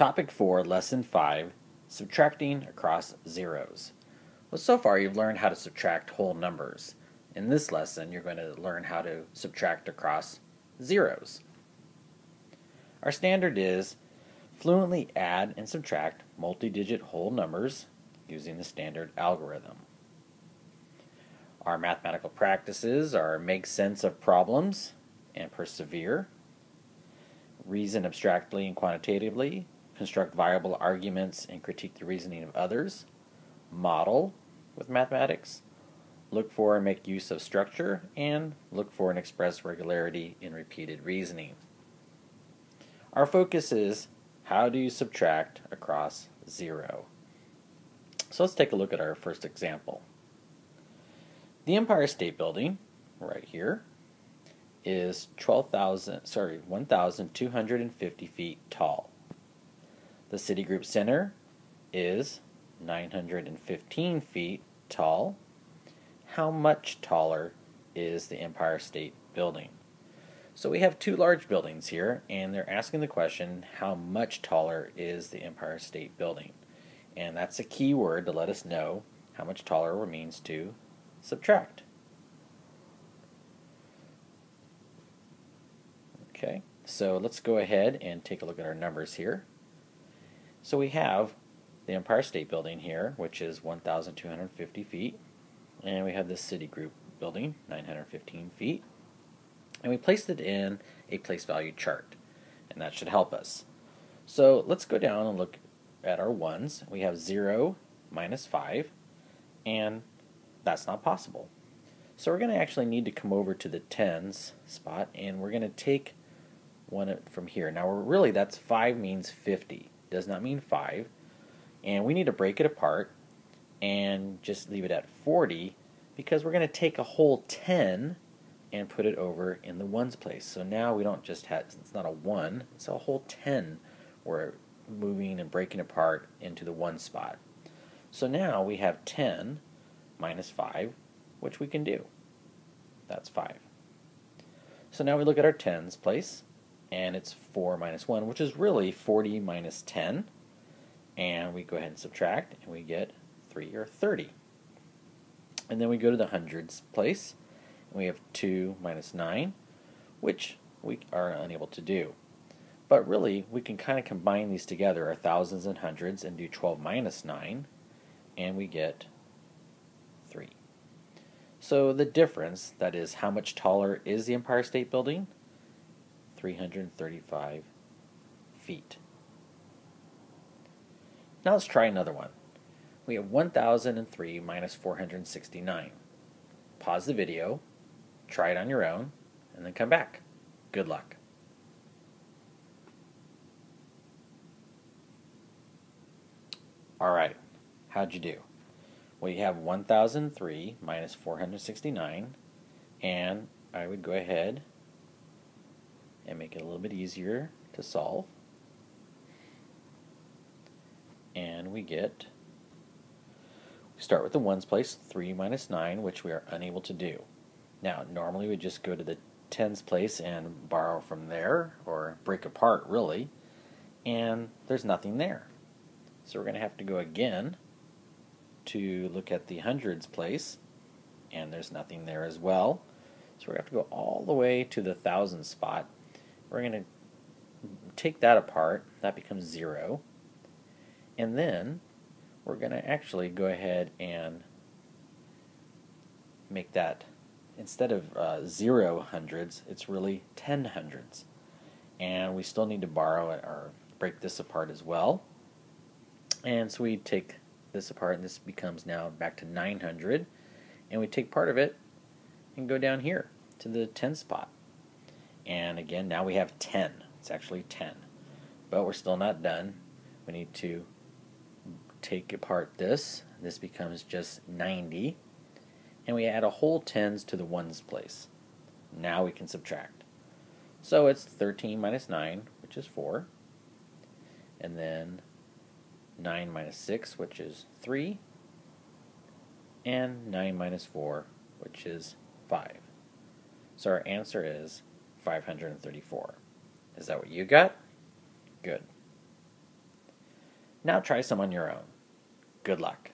Topic 4, Lesson 5, Subtracting Across Zeros. Well, so far you've learned how to subtract whole numbers. In this lesson, you're going to learn how to subtract across zeros. Our standard is fluently add and subtract multi-digit whole numbers using the standard algorithm. Our mathematical practices are make sense of problems and persevere, reason abstractly and quantitatively, construct viable arguments and critique the reasoning of others, model with mathematics, look for and make use of structure, and look for and express regularity in repeated reasoning. Our focus is how do you subtract across zero? So let's take a look at our first example. The Empire State Building, right here, is 1,250 feet tall. The Citigroup Center is 915 feet tall. How much taller is the Empire State Building? So we have two large buildings here, and they're asking the question, how much taller is the Empire State Building? And that's a key word to let us know how much taller means to subtract. Okay, so let's go ahead and take a look at our numbers here. So we have the Empire State Building here, which is 1,250 feet, and we have the Citigroup Building, 915 feet, and we placed it in a place value chart, and that should help us. So let's go down and look at our ones. We have 0 minus 5, and that's not possible. So we're going to actually need to come over to the tens spot, and we're going to take one from here. Now really that's 5 means 50, does not mean 5, and we need to break it apart and just leave it at 40 because we're going to take a whole 10 and put it over in the ones place. So now we don't just have, it's not a 1, it's a whole 10 we're moving and breaking apart into the 1 spot. So now we have 10 minus 5, which we can do. That's 5. So now we look at our tens place, and it's 4 minus 1, which is really 40 minus 10. And we go ahead and subtract, and we get 3 or 30. And then we go to the hundreds place, and we have 2 minus 9, which we are unable to do. But really, we can kind of combine these together, our thousands and hundreds, and do 12 minus 9, and we get 3. So the difference, that is how much taller is the Empire State Building? 335 feet. Now let's try another one. We have 1003 minus 469. Pause the video, try it on your own, and then come back. Good luck. Alright, how'd you do? Well, you have 1003 minus 469, and I would go ahead and make it a little bit easier to solve. And we start with the ones place, 3 minus 9, which we are unable to do. Now, normally we just go to the tens place and borrow from there, or break apart really, and there's nothing there. So we're going to have to go again to look at the hundreds place, and there's nothing there as well. So we're going to have to go all the way to the thousands spot. We're going to take that apart, that becomes 0, and then we're going to actually go ahead and make that, instead of 0 hundreds, it's really 10 hundreds. And we still need to borrow it or break this apart as well. And so we take this apart, and this becomes now back to 900, and we take part of it and go down here to the 10 spot. And again, now we have 10. It's actually 10. But we're still not done. We need to take apart this. This becomes just 90. And we add a whole tens to the ones place. Now we can subtract. So it's 13 minus 9, which is 4. And then 9 minus 6, which is 3. And 9 minus 4, which is 5. So our answer is 534. Is that what you got? Good. Now try some on your own. Good luck.